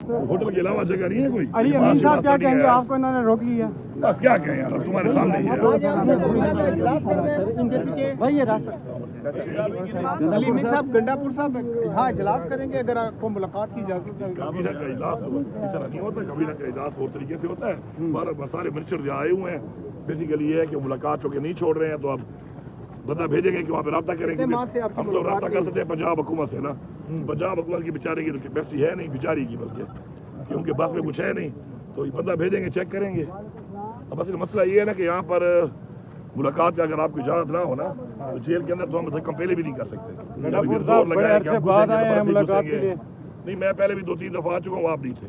Hotel के अलावा जगह नहीं है कोई। अली अमीन साहब क्या कहेंगे, आपको इन्होंने रोक लिया? बस क्या कहें यार, तुम्हारे सामने ही है। भाई ये रास्ता अली अमीन साहब गंडापुर साहब यहाँ इजलास करेंगे अगर आपको मुलाकात की इजाजत है? कबीला का इजलास इस तरह नहीं होता, कबीला का इजलास और तरीके से होता है। सारे मिनिस्टर आए हुए हैं, बेसिकली ये है कि मुलाकात चूँकि नहीं छोड़ रहे हैं तो अब बंदा भेजेंगे कि वहाँ पे रब्ता करेंगे। हम तो रब्ता कर सकते हैं पंजाब हुकूमत से ना, पंजाब हुकूमत की बेचारे की तो कैपेसिटी है नहीं, बेचारी की, बल्कि क्योंकि बस में कुछ है नहीं, तो बंदा भेजेंगे, चेक करेंगे। अब असल मसला ये है ना कि यहाँ पर मुलाकात का अगर आपको इजाजत ना हो ना तो जेल के अंदर तो हम पहले भी नहीं कर सकते। नहीं, मैं पहले भी 2-3 दफा आ चुका हूँ, आप नहीं थे।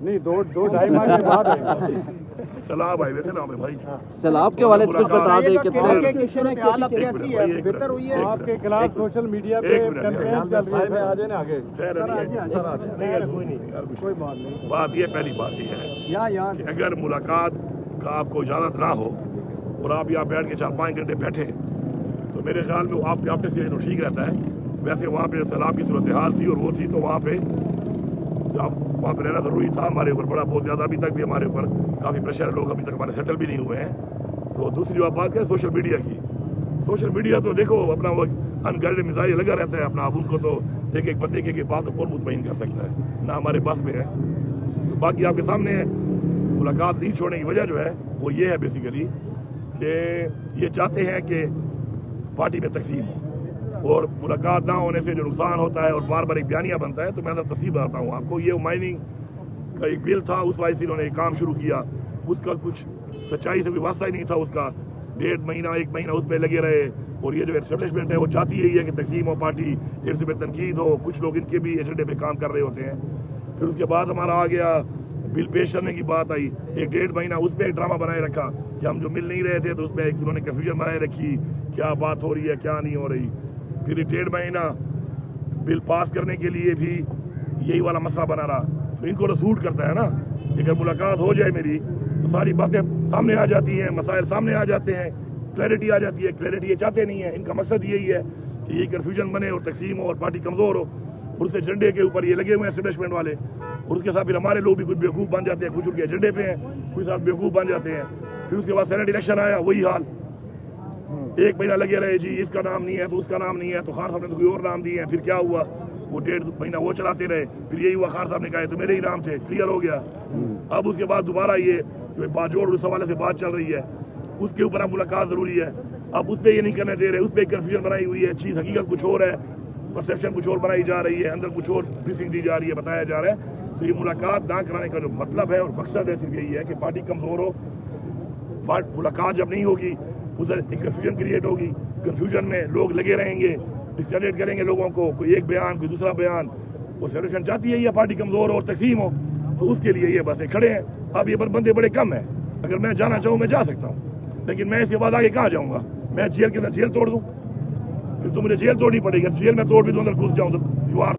नहीं, 2-2.5 माह के बाद सैलाब आए वैसे ना हमें भाई, सैलाब के वाले कुछ बता दें कितने बेहतर हुई है? आपके खिलाफ सोशल मीडिया पे कैंपेन चल रही है, आ जाए ना आगे। कोई बात नहीं, बात ये पहली बात ये है कि अगर मुलाकात का आपको इजाजत ना हो और आप यहाँ बैठ के 4-5 घंटे बैठे तो मेरे ख्याल में आप अपने से तो ठीक रहता है। वैसे वहाँ पे सैलाब की सूरत हाल थी और वो थी, तो वहाँ पे रहना ज़रूरी था। हमारे ऊपर बड़ा बहुत ज़्यादा, अभी तक भी हमारे ऊपर काफ़ी प्रेशर है, लोग अभी तक हमारे सेटल भी नहीं हुए हैं। तो दूसरी बात करें सोशल मीडिया की, सोशल मीडिया तो देखो अपना वो अनगाइडेड मिजाइल लगा रहता है अपना, अब उनको तो एक बंदे के पास तो कौन मुतमईन कर सकता है ना, हमारे बस में है। तो बाकी आपके सामने है, मुलाकात नहीं छोड़ने की वजह जो है वो ये है बेसिकली कि ये चाहते हैं कि पार्टी में तकसीम हो, और मुलाकात ना होने से जो नुकसान होता है और बार बार एक बयानिया बनता है। तो मैं अंदर तफसील बताता हूँ आपको। ये माइनिंग का एक बिल था, उस वजह से इन्होंने एक काम शुरू किया, उसका कुछ सच्चाई से कोई वास्ता ही नहीं था उसका। 1.5 महीना 1 महीना उस पर लगे रहे, और ये जो एस्टेब्लिशमेंट है वो चाहती यही है कि तकसीम हो, पार्टी इस पे तनकीद हो, कुछ लोग इनके भी एजेंडे पे काम कर रहे होते हैं। फिर उसके बाद हमारा आ गया बिल पेश करने की बात आई, 1-1.5 महीना उस पर एक ड्रामा बनाए रखा कि हम जो मिल नहीं रहे थे, तो उसमें उन्होंने कन्फ्यूजन बनाए रखी, क्या बात हो रही है क्या नहीं हो रही। फिर 1.5 महीना बिल पास करने के लिए भी यही वाला मसला बना रहा। तो इनको तो सूट करता है ना, अगर मुलाकात हो जाए मेरी तो सारी बातें सामने आ जाती हैं, मसाइल सामने आ जाते हैं, क्लैरिटी आ जाती है। क्लैरिटी ये चाहते नहीं है, इनका मकसद यही है कि ये कन्फ्यूजन बने और तकसीम हो और पार्टी कमज़ोर हो। उससे एजेंडे के ऊपर ये लगे हुए हैं एस्टेब्लिशमेंट वाले, और उसके साथ फिर हमारे लोग भी कुछ बेवकूफ़ बन जाते हैं, कुछ उनके एजेंडे पे हैं, कुछ साथ बेवकूफ़ बन जाते हैं। फिर उसके बाद सेनेट इलेक्शन आया, वही हाल, 1 महीना लगे रहे, जी इसका नाम नहीं है तो उसका नाम नहीं है, तो खान साहब ने तो कोई और नाम दिए हैं। फिर क्या हुआ, वो 1.5 महीना वो चलाते रहे, फिर यही हुआ खान साहब ने कहा तो मेरे ही नाम थे, क्लियर हो गया। अब उसके बाद दोबारा ये जो बाजोड़ उस हवाले से बात चल रही है, उसके ऊपर अब मुलाकात ज़रूरी है। अब उस पर ये नहीं करने दे रहे, उस पर कन्फ्यूजन बनाई हुई है, चीज़ हकीकत कुछ और है, परसेप्शन कुछ और बनाई जा रही है, अंदर कुछ और ब्रीफिंग दी जा रही है, बताया जा रहा है। तो ये मुलाकात ना कराने का जो मतलब है और मकसद है सिर्फ यही है कि पार्टी कमज़ोर हो। मुलाकात जब नहीं होगी उधर एक कन्फ्यूजन क्रिएट होगी, कन्फ्यूजन में लोग लगे रहेंगे, डिस्क्रेडिट करेंगे लोगों को, कोई एक बयान कोई दूसरा बयान। वो सेडरेशन चाहती है ये पार्टी कमज़ोर हो और तकसीम हो, तो उसके लिए ये बस खड़े हैं। अब ये बंदे बड़े कम हैं, अगर मैं जाना चाहूँ मैं जा सकता हूँ, लेकिन मैं इसके बाद आगे कहाँ जाऊँगा? मैं जेल के अंदर जेल तोड़ दूँ, फिर तो मुझे जेल तोड़नी पड़ेगी। जेल में तोड़ भी दूँ, अंदर घुस जाऊँ तो दीवार